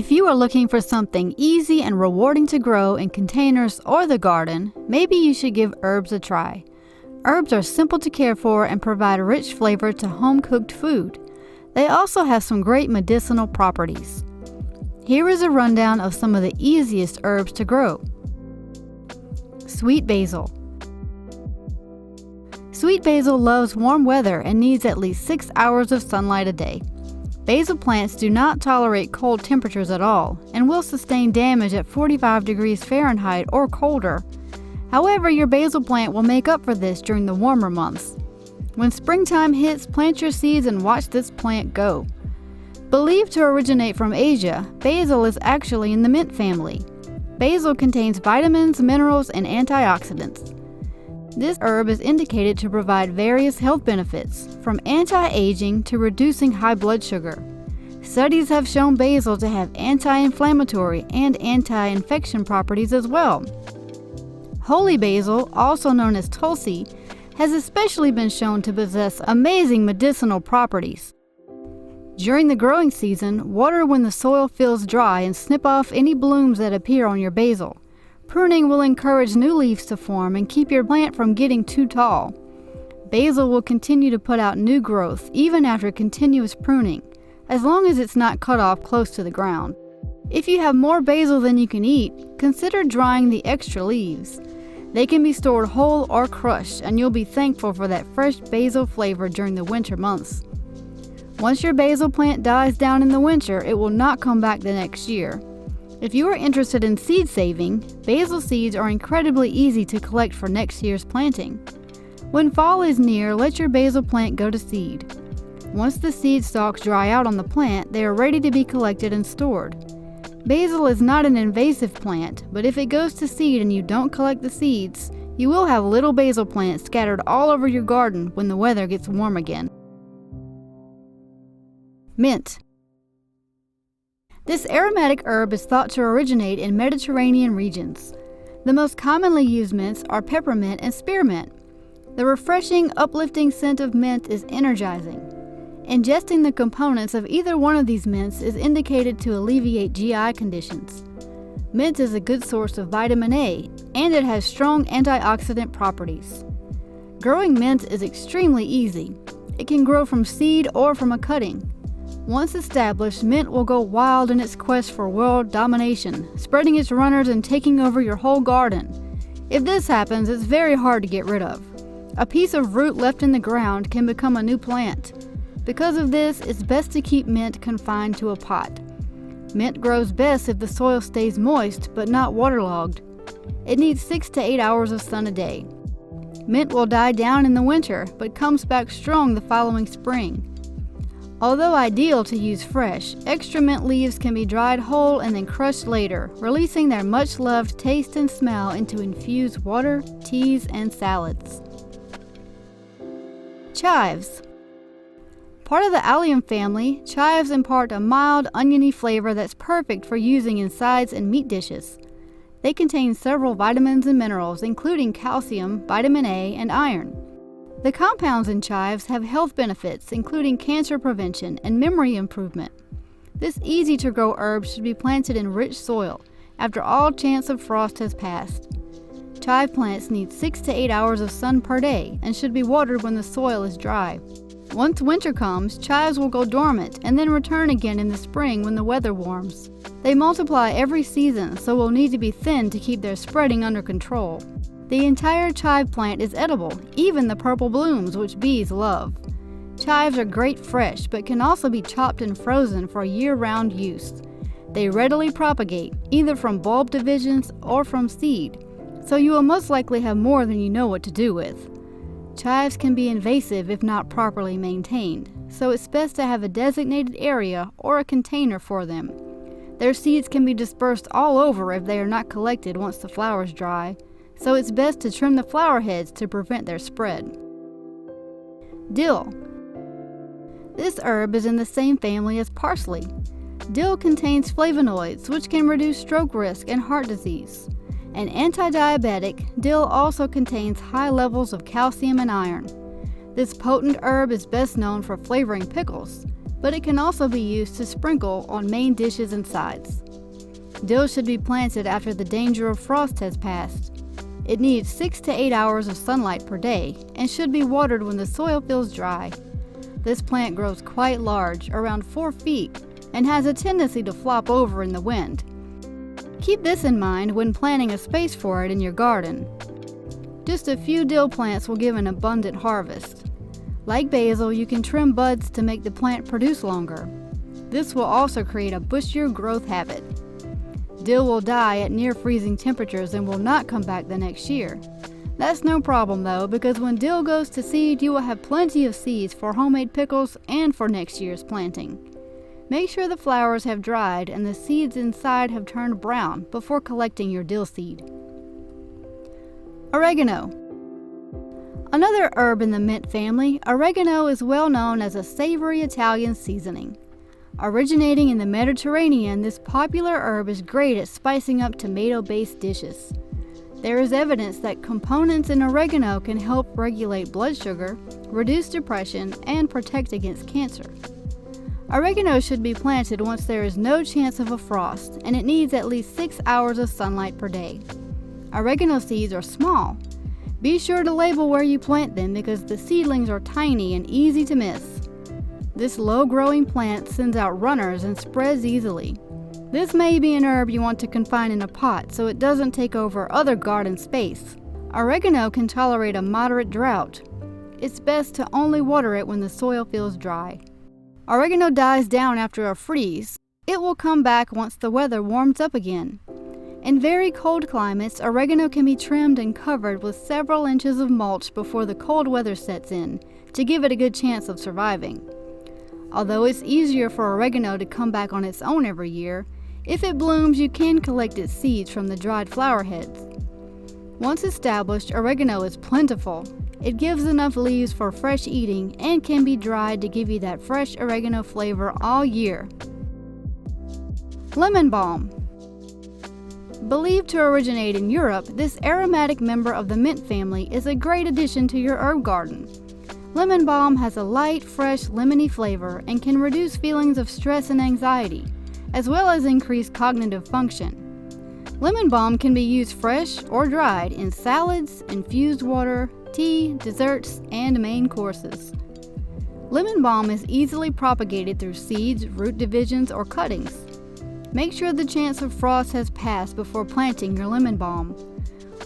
If you are looking for something easy and rewarding to grow in containers or the garden, maybe you should give herbs a try. Herbs are simple to care for and provide rich flavor to home-cooked food. They also have some great medicinal properties. Here is a rundown of some of the easiest herbs to grow. Sweet basil. Sweet basil loves warm weather and needs at least 6 hours of sunlight a day. Basil plants do not tolerate cold temperatures at all and will sustain damage at 45 degrees Fahrenheit or colder. However, your basil plant will make up for this during the warmer months. When springtime hits, plant your seeds and watch this plant go. Believed to originate from Asia, basil is actually in the mint family. Basil contains vitamins, minerals, and antioxidants. This herb is indicated to provide various health benefits, from anti-aging to reducing high blood sugar. Studies have shown basil to have anti-inflammatory and anti-infection properties as well. Holy basil, also known as tulsi, has especially been shown to possess amazing medicinal properties. During the growing season, water when the soil feels dry and snip off any blooms that appear on your basil. Pruning will encourage new leaves to form and keep your plant from getting too tall. Basil will continue to put out new growth even after continuous pruning, as long as it's not cut off close to the ground. If you have more basil than you can eat, consider drying the extra leaves. They can be stored whole or crushed, and you'll be thankful for that fresh basil flavor during the winter months. Once your basil plant dies down in the winter, it will not come back the next year. If you are interested in seed saving, basil seeds are incredibly easy to collect for next year's planting. When fall is near, let your basil plant go to seed. Once the seed stalks dry out on the plant, they are ready to be collected and stored. Basil is not an invasive plant, but if it goes to seed and you don't collect the seeds, you will have little basil plants scattered all over your garden when the weather gets warm again. Mint. This aromatic herb is thought to originate in Mediterranean regions. The most commonly used mints are peppermint and spearmint. The refreshing, uplifting scent of mint is energizing. Ingesting the components of either one of these mints is indicated to alleviate GI conditions. Mint is a good source of vitamin A, and it has strong antioxidant properties. Growing mint is extremely easy. It can grow from seed or from a cutting. Once established, mint will go wild in its quest for world domination, spreading its runners and taking over your whole garden. If this happens, it's very hard to get rid of. A piece of root left in the ground can become a new plant. Because of this, it's best to keep mint confined to a pot. Mint grows best if the soil stays moist but not waterlogged. It needs 6 to 8 hours of sun a day. Mint will die down in the winter but comes back strong the following spring. Although ideal to use fresh, extra mint leaves can be dried whole and then crushed later, releasing their much-loved taste and smell into infused water, teas, and salads. Chives. Part of the allium family, chives impart a mild, oniony flavor that's perfect for using in sides and meat dishes. They contain several vitamins and minerals, including calcium, vitamin A, and iron. The compounds in chives have health benefits, including cancer prevention and memory improvement. This easy-to-grow herb should be planted in rich soil after all chance of frost has passed. Chive plants need 6 to 8 hours of sun per day and should be watered when the soil is dry. Once winter comes, chives will go dormant and then return again in the spring when the weather warms. They multiply every season, so will need to be thinned to keep their spreading under control. The entire chive plant is edible, even the purple blooms, which bees love. Chives are great fresh, but can also be chopped and frozen for year-round use. They readily propagate, either from bulb divisions or from seed, so you will most likely have more than you know what to do with. Chives can be invasive if not properly maintained, so it's best to have a designated area or a container for them. Their seeds can be dispersed all over if they are not collected once the flowers dry, so it's best to trim the flower heads to prevent their spread. Dill. This herb is in the same family as parsley. Dill contains flavonoids, which can reduce stroke risk and heart disease. An anti-diabetic, dill also contains high levels of calcium and iron. This potent herb is best known for flavoring pickles, but it can also be used to sprinkle on main dishes and sides. Dill should be planted after the danger of frost has passed. It needs 6 to 8 hours of sunlight per day and should be watered when the soil feels dry. This plant grows quite large, around 4 feet, and has a tendency to flop over in the wind. Keep this in mind when planning a space for it in your garden. Just a few dill plants will give an abundant harvest. Like basil, you can trim buds to make the plant produce longer. This will also create a bushier growth habit. Dill will die at near freezing temperatures and will not come back the next year. That's no problem though, because when dill goes to seed, you will have plenty of seeds for homemade pickles and for next year's planting. Make sure the flowers have dried and the seeds inside have turned brown before collecting your dill seed. Oregano. Another herb in the mint family, oregano is well known as a savory Italian seasoning. Originating in the Mediterranean, this popular herb is great at spicing up tomato-based dishes. There is evidence that components in oregano can help regulate blood sugar, reduce depression, and protect against cancer. Oregano should be planted once there is no chance of a frost, and it needs at least 6 hours of sunlight per day. Oregano seeds are small. Be sure to label where you plant them because the seedlings are tiny and easy to miss. This low-growing plant sends out runners and spreads easily. This may be an herb you want to confine in a pot so it doesn't take over other garden space. Oregano can tolerate a moderate drought. It's best to only water it when the soil feels dry. Oregano dies down after a freeze. It will come back once the weather warms up again. In very cold climates, oregano can be trimmed and covered with several inches of mulch before the cold weather sets in to give it a good chance of surviving. Although it's easier for oregano to come back on its own every year, if it blooms, you can collect its seeds from the dried flower heads. Once established, oregano is plentiful. It gives enough leaves for fresh eating and can be dried to give you that fresh oregano flavor all year. Lemon balm. Believed to originate in Europe, this aromatic member of the mint family is a great addition to your herb garden. Lemon balm has a light, fresh, lemony flavor and can reduce feelings of stress and anxiety, as well as increase cognitive function. Lemon balm can be used fresh or dried in salads, infused water, tea, desserts, and main courses. Lemon balm is easily propagated through seeds, root divisions, or cuttings. Make sure the chance of frost has passed before planting your lemon balm.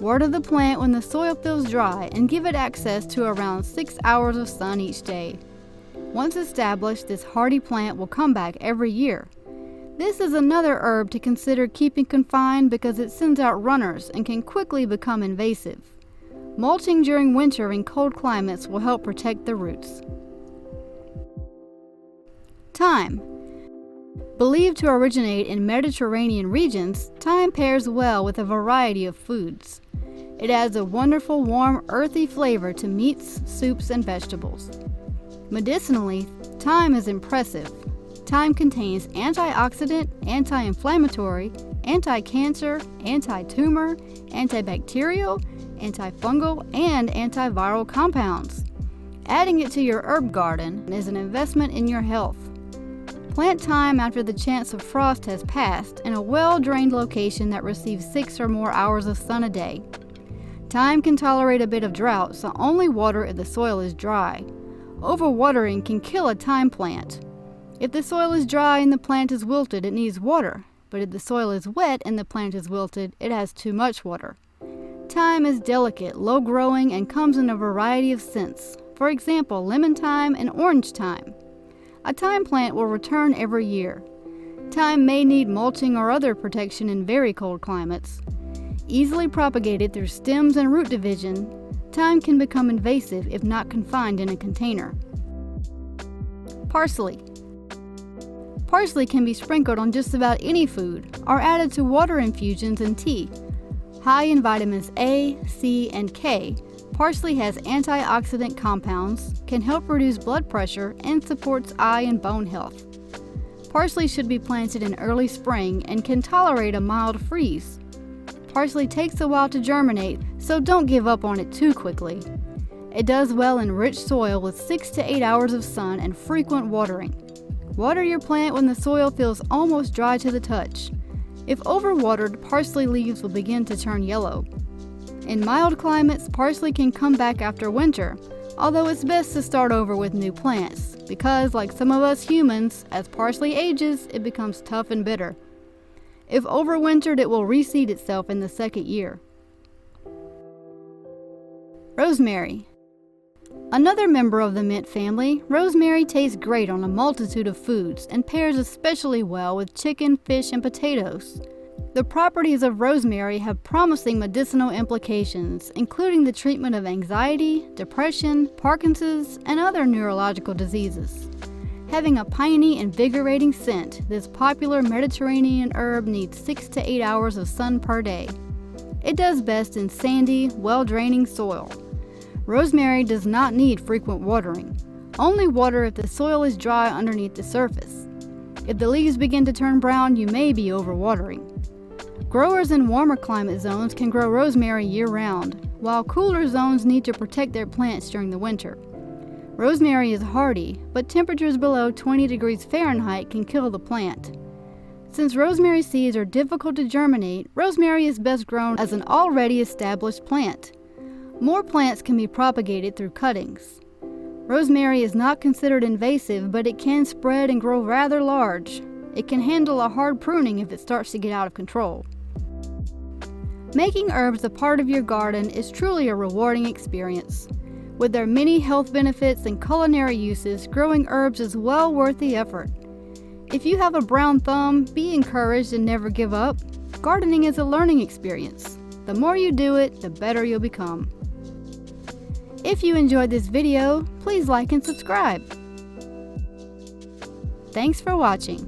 Water the plant when the soil feels dry and give it access to around 6 hours of sun each day. Once established, this hardy plant will come back every year. This is another herb to consider keeping confined because it sends out runners and can quickly become invasive. Mulching during winter in cold climates will help protect the roots. Thyme. Believed to originate in Mediterranean regions, thyme pairs well with a variety of foods. It adds a wonderful, warm, earthy flavor to meats, soups, and vegetables. Medicinally, thyme is impressive. Thyme contains antioxidant, anti-inflammatory, anti-cancer, anti-tumor, antibacterial, antifungal, and antiviral compounds. Adding it to your herb garden is an investment in your health. Plant thyme after the chance of frost has passed in a well-drained location that receives 6 or more hours of sun a day. Thyme can tolerate a bit of drought, so only water if the soil is dry. Overwatering can kill a thyme plant. If the soil is dry and the plant is wilted, it needs water, but if the soil is wet and the plant is wilted, it has too much water. Thyme is delicate, low-growing, and comes in a variety of scents. For example, lemon thyme and orange thyme. A thyme plant will return every year. Thyme may need mulching or other protection in very cold climates. Easily propagated through stems and root division, thyme can become invasive if not confined in a container. Parsley. Parsley can be sprinkled on just about any food or added to water infusions and tea. High in vitamins A, C, and K, parsley has antioxidant compounds, can help reduce blood pressure, and supports eye and bone health. Parsley should be planted in early spring and can tolerate a mild freeze. Parsley takes a while to germinate, so don't give up on it too quickly. It does well in rich soil with 6 to 8 hours of sun and frequent watering. Water your plant when the soil feels almost dry to the touch. If overwatered, parsley leaves will begin to turn yellow. In mild climates, parsley can come back after winter, although it's best to start over with new plants, because like some of us humans, as parsley ages, it becomes tough and bitter. If overwintered, it will reseed itself in the second year. Rosemary. Another member of the mint family, rosemary tastes great on a multitude of foods and pairs especially well with chicken, fish, and potatoes. The properties of rosemary have promising medicinal implications, including the treatment of anxiety, depression, Parkinson's, and other neurological diseases. Having a piney, invigorating scent, this popular Mediterranean herb needs 6 to 8 hours of sun per day. It does best in sandy, well-draining soil. Rosemary does not need frequent watering. Only water if the soil is dry underneath the surface. If the leaves begin to turn brown, you may be overwatering. Growers in warmer climate zones can grow rosemary year-round, while cooler zones need to protect their plants during the winter. Rosemary is hardy, but temperatures below 20 degrees Fahrenheit can kill the plant. Since rosemary seeds are difficult to germinate, rosemary is best grown as an already established plant. More plants can be propagated through cuttings. Rosemary is not considered invasive, but it can spread and grow rather large. It can handle a hard pruning if it starts to get out of control. Making herbs a part of your garden is truly a rewarding experience. With their many health benefits and culinary uses, growing herbs is well worth the effort. If you have a brown thumb, be encouraged and never give up. Gardening is a learning experience. The more you do it, the better you'll become. If you enjoyed this video, please like and subscribe. Thanks for watching.